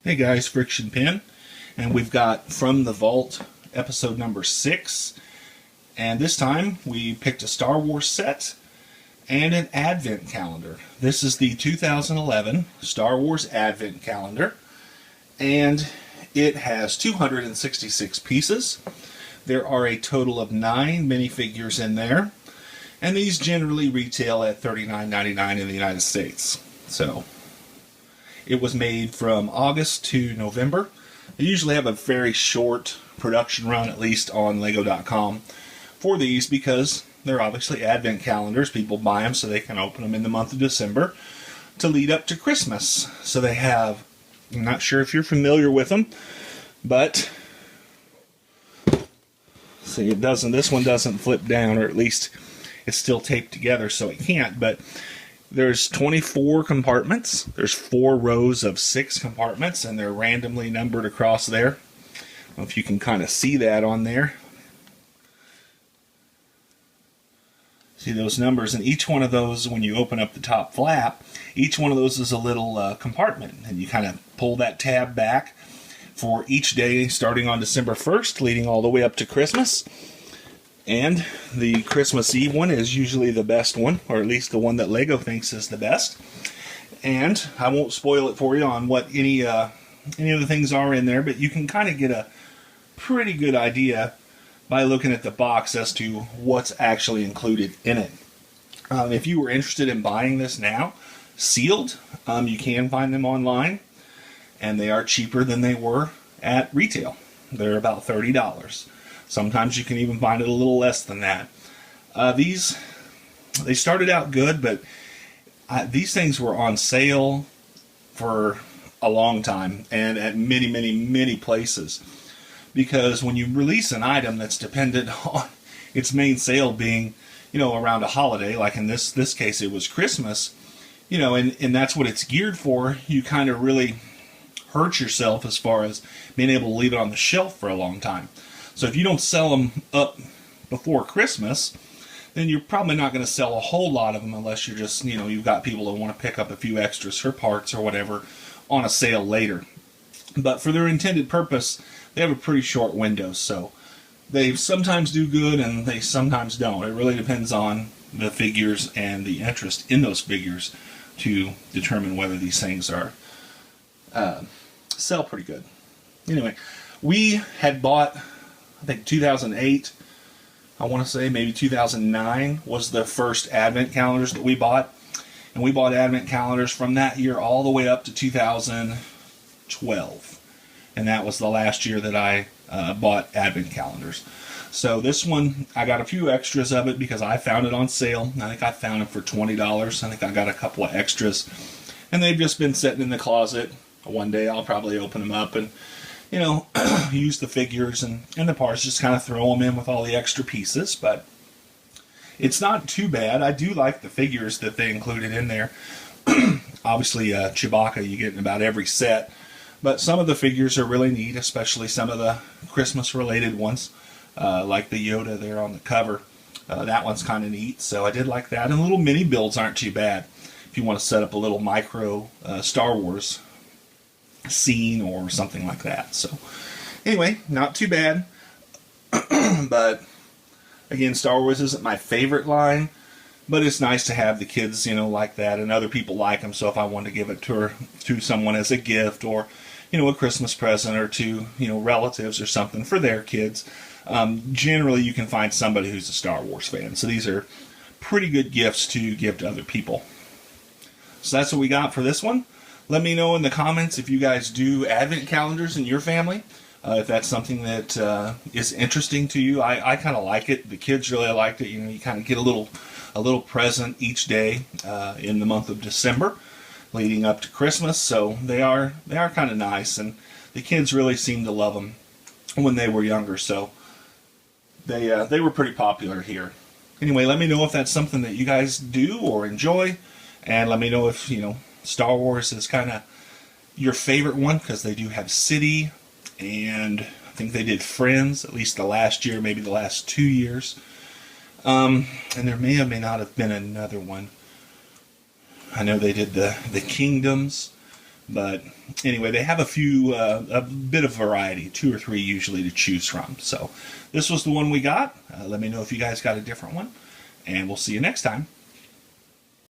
Hey guys, Friction Pin, and we've got From the Vault episode number 6, and this time we picked a Star Wars set and an Advent calendar. This is the 2011 Star Wars Advent calendar, and it has 266 pieces. There are a total of 9 minifigures in there, and these generally retail at $39.99 in the United States. So it was made from August to November. They usually have a very short production run, at least on Lego.com, for these because they're obviously Advent calendars. People buy them so they can open them in the month of December to lead up to Christmas. So they have, I'm not sure if you're familiar with them, but see, this one doesn't flip down, or at least it's still taped together so it can't, but there's 24 compartments. There's 4 rows of 6 compartments, and they're randomly numbered across there. I don't know if you can kind of see that on there. See those numbers, and each one of those, when you open up the top flap, each one of those is a little compartment, and you kind of pull that tab back for each day starting on December 1st, leading all the way up to Christmas. And the Christmas Eve one is usually the best one, or at least the one that Lego thinks is the best. And I won't spoil it for you on what any of the things are in there, but you can kind of get a pretty good idea by looking at the box as to what's actually included in it. If you were interested in buying this now, sealed, you can find them online, and they are cheaper than they were at retail. They're about $30. Sometimes you can even find it a little less than that. They started out good, but these things were on sale for a long time and at many, many, many places. Because when you release an item that's dependent on its main sale being, around a holiday, like in this case it was Christmas, and that's what it's geared for, you kind of really hurt yourself as far as being able to leave it on the shelf for a long time. So if you don't sell them up before Christmas, then you're probably not going to sell a whole lot of them unless you're just, you've got people that want to pick up a few extras for parts or whatever on a sale later. But for their intended purpose, they have a pretty short window. So they sometimes do good and they sometimes don't. It really depends on the figures and the interest in those figures to determine whether these things are sell pretty good. Anyway, we had bought, I think 2008, I want to say maybe 2009 was the first Advent calendars that we bought. And we bought Advent calendars from that year all the way up to 2012. And that was the last year that I bought Advent calendars. So this one, I got a few extras of it because I found it on sale. I think I found it for $20. I think I got a couple of extras. And they've just been sitting in the closet. One day I'll probably open them up and use the figures and the parts, just kind of throw them in with all the extra pieces. But it's not too bad. I do like the figures that they included in there. Obviously, Chewbacca you get in about every set. But some of the figures are really neat, especially some of the Christmas-related ones, like the Yoda there on the cover. That one's kind of neat, so I did like that. And little mini builds aren't too bad if you want to set up a little micro Star Wars scene or something like that. So anyway, not too bad. But again, Star Wars isn't my favorite line, but it's nice to have the kids like that, and other people like them. So if I want to give it to someone as a gift, or a Christmas present, or to relatives or something for their kids, generally you can find somebody who's a Star Wars fan. So these are pretty good gifts to give to other people. So that's what we got for this one. Let me know in the comments if you guys do Advent calendars in your family. If that's something that is interesting to you. I kind of like it. The kids really liked it. You kind of get a little present each day in the month of December, leading up to Christmas. So they are kind of nice, and the kids really seem to love them when they were younger. So they were pretty popular here. Anyway, let me know if that's something that you guys do or enjoy, and let me know if Star Wars is kind of your favorite one, because they do have City, and I think they did Friends, at least the last year, maybe the last 2 years. And there may or may not have been another one. I know they did the Kingdoms, But anyway, they have a bit of variety, 2 or 3 usually to choose from. So this was the one we got. Let me know if you guys got a different one, and we'll see you next time.